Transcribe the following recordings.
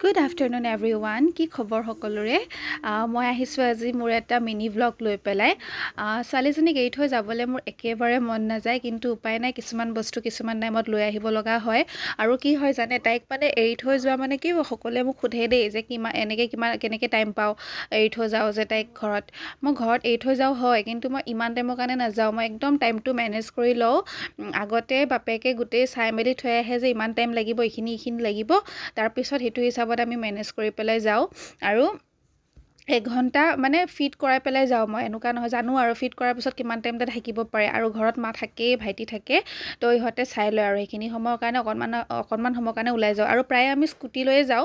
good afternoon everyone কি খবৰ সকলোৰে মই আহিছোঁ আজি মোৰ এটা মিনি ব্লগ লৈ পেলাই ছোৱালীজনীক এৰি থৈ যাবলৈ মোৰ একেবাৰে মন নাযায় কিন্তু উপায় নাই কিছুমান বস্তু কিছুমান টাইমত লৈ আহিব লগা হয় আৰু কি হয় জানে তাইক মানে এৰি থৈ যোৱা মানে কি সকলোৱে মোক সোধে দেই যে কেনেকৈ টাইম পাওঁ এৰি থৈ যাওঁ যে তাইক মই ঘৰত এৰি থৈ যাওঁ হয় কিন্তু মই ইমান টাইমৰ কাৰণে নাযাওঁ মই একদম টাইমটো মেনেজ কৰি লওঁ আগতে বাপেকে গোটেই চাই মেলি থৈ আহে যে ইমান টাইম লাগিব এইখিনি লাগিব তাৰপিছত সেইটো হিচাপত আমি মেনেজ কৰি পেলাই যাওঁ আৰু 1 ঘণ্টা মানে ফিট কৰাই পেলাই যাওঁ মই এনেকুৱা নহয় জানো আৰু ফিট কৰাৰ পিছত কিমান টাইম তাত থাকিব পাৰে আৰু ঘৰত মা থাকেই ভাইটি থাকে তো ইহঁতে চাই লয় আৰু সেইখিনি সময়ৰ কাৰণে অকণমান সময়ৰ কাৰণে ওলাই যাওঁ আৰু প্ৰায় আমি স্কুটি লৈয়ে যাওঁ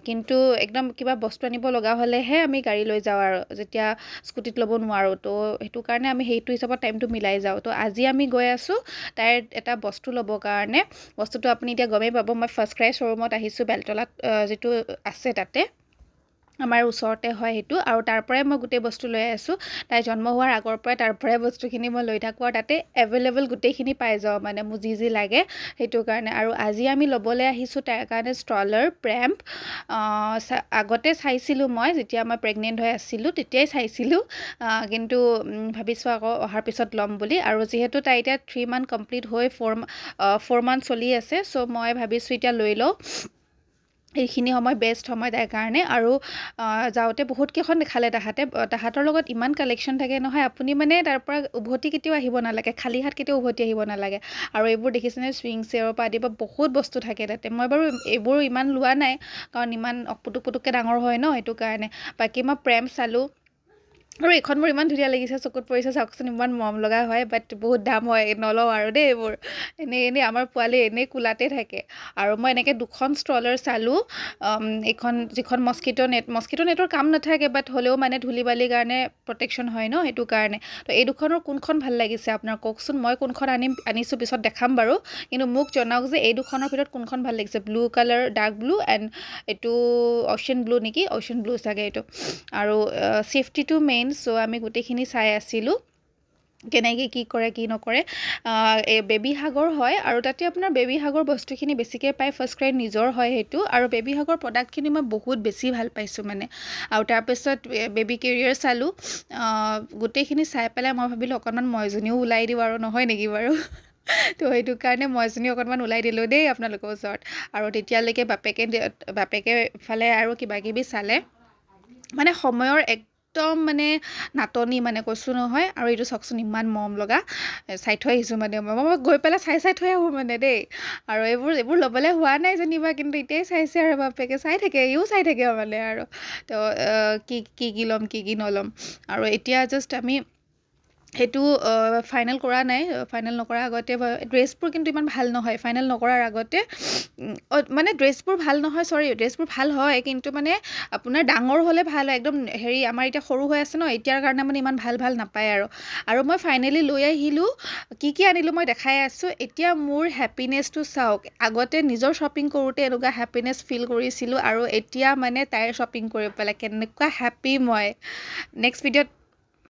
কিন্তু একদম কিবা বস্তু আনিব লগা হ'লেহে আমি গাড়ী লৈ যাওঁ আৰু যেতিয়া স্কুটিত ল'ব নোৱাৰোঁ তো সেইটো কাৰণে আমি সেইটো হিচাপত টাইমটো মিলাই যাওঁ তো আজি আমি গৈ আছোঁ তাইৰ এটা বস্তু ল'বৰ কাৰণে বস্তুটো আপুনি এতিয়া গমেই পাব মই ফাৰ্ষ্ট ক্ৰাই শ্ব'ৰুমত আহিছোঁ বেলতলাত যিটো আছে তাতে আমাৰ ওচৰতে হয় সেইটো আৰু তাৰ পৰাই মই গোটেই বস্তু লৈ আছোঁ তাই জন্ম হোৱাৰ আগৰ পৰাই তাৰ পৰাই বস্তুখিনি মই লৈ থাকোঁ আৰু তাতে এভেইলেবল গোটেইখিনি পাই যাওঁ মানে মোৰ যি লাগে সেইটো কাৰণে আৰু আজি আমি ল'বলৈ আহিছোঁ তাইৰ কাৰণে ষ্ট্ৰলাৰ প্ৰেম্প আগতে চাইছিলোঁ মই যেতিয়া মই প্ৰেগনেণ্ট হৈ আছিলোঁ তেতিয়াই চাইছিলোঁ কিন্তু ভাবিছোঁ আকৌ অহাৰ পিছত ল'ম বুলি আৰু যিহেতু তাই এতিয়া 3 মান্থ কমপ্লিট হৈ 4 মান্থ চলি আছে চ' মই ভাবিছোঁ এতিয়া লৈ লওঁ এইখিনি সময় বেষ্ট সময় তাইৰ কাৰণে আৰু যাওঁতে বহুত কেইখন দেখালে তাহাঁতৰ লগত ইমান কালেকশ্যন থাকে নহয় আপুনি মানে তাৰ পৰা উভতি কেতিয়াও আহিব নালাগে খালী হাত কেতিয়াও উভতি আহিব নালাগে আৰু এইবোৰ দেখিছেনে চুইং চেয়াৰৰ পৰা আদি বহুত বস্তু থাকে তাতে মই বাৰু এইবোৰ ইমান লোৱা নাই কাৰণ ইমান পুটুককৈ ডাঙৰ হয় ন সেইটো কাৰণে বাকী মই প্ৰেম চালোঁ আৰু এইখন মোৰ ইমান ধুনীয়া লাগিছে চকুত পৰিছে চাওকচোন ইমান মৰম লগা হয় বাট বহুত দাম হয় নলওঁ আৰু দেই এইবোৰ এনেই আমাৰ পোৱালি এনেই কোলাতে থাকে আৰু মই এনেকৈ 2খন ষ্ট্ৰলাৰ চালোঁ এইখন যিখন মস্কিটো নেটৰ কাম নাথাকে বাট হ'লেও মানে ধূলি বালিৰ কাৰণে প্ৰটেকশ্যন হয় ন সেইটো কাৰণে তো এই দুখনৰ কোনখন ভাল লাগিছে আপোনাৰ কওকচোন মই কোনখন আনিছোঁ পিছত দেখাম বাৰু কিন্তু মোক জনাওক যে এই দুখনৰ ভিতৰত কোনখন ভাল লাগিছে blue colour dark blue and এইটো অ'চিয়ান ব্লু নেকি অ'চিয়ান ব্লু চাগে এইটো আৰু ছেফটিটো মেইন চ' আমি গোটেইখিনি চাই আছিলোঁ কেনেকৈ কি কৰে কি নকৰে এই বেবী সাগৰ হয় আৰু তাতে আপোনাৰ বেবী সাগৰ বস্তুখিনি বেছিকৈ পায় ফাৰ্ষ্ট ক্ৰাই নিজৰ হয় সেইটো আৰু বেবী সাগৰ প্ৰডাক্টখিনি মই বহুত বেছি ভাল পাইছোঁ মানে আৰু তাৰপিছত বেবী কেৰিয়াৰ চালোঁ গোটেইখিনি চাই পেলাই মই ভাবিলোঁ অকণমান মইজনীও ওলাই দিওঁ আৰু নহয় নেকি বাৰু তো সেইটো কাৰণে মইজনী অকণমান ওলাই দিলোঁ দেই আপোনালোকৰ ওচৰত আৰু তেতিয়ালৈকে বাপেকে ফালে আৰু কিবাকিবি চালে মানে সময়ৰ একদম মানে নাটনি মানে কৈছোঁ নহয় আৰু এইটো চাওকচোন ইমান মৰম লগা চাই থৈ আহিছোঁ মানে মই গৈ পেলাই চাই থৈ আহোঁ মানে দেই আৰু এইবোৰ ল'বলৈ হোৱা নাই যেনিবা কিন্তু এতিয়াই চাইছে আৰু বাপেকে চাই থাকে ইও চাই থাকে মানে আৰু তো কি ল'ম কি নল'ম আৰু এতিয়া জাষ্ট আমি সেইটো ফাইনেল কৰা নাই ফাইনেল নকৰাৰ আগতে ড্ৰেছবোৰ কিন্তু ইমান ভাল নহয় ফাইনেল নকৰাৰ আগতে মানে ড্ৰেছবোৰ ভাল নহয় ড্ৰেছবোৰ ভাল হয় কিন্তু মানে আপোনাৰ ডাঙৰ হ'লে ভাল হয় একদম আমাৰ এতিয়া সৰু হৈ আছে ন এতিয়াৰ কাৰণে মানে ইমান ভাল নাপায় আৰু মই ফাইনেলি লৈ আহিলোঁ কি আনিলোঁ মই দেখাই আছোঁ এতিয়া মোৰ হেপিনেছটো চাওক আগতে নিজৰ শ্বপিং কৰোঁতে এনেকুৱা হেপিনেছ ফিল কৰিছিলোঁ আৰু এতিয়া মানে তাইৰ শ্বপিং কৰি পেলাই কেনেকুৱা হেপ্পী মই নেক্সট ভিডিঅ'ত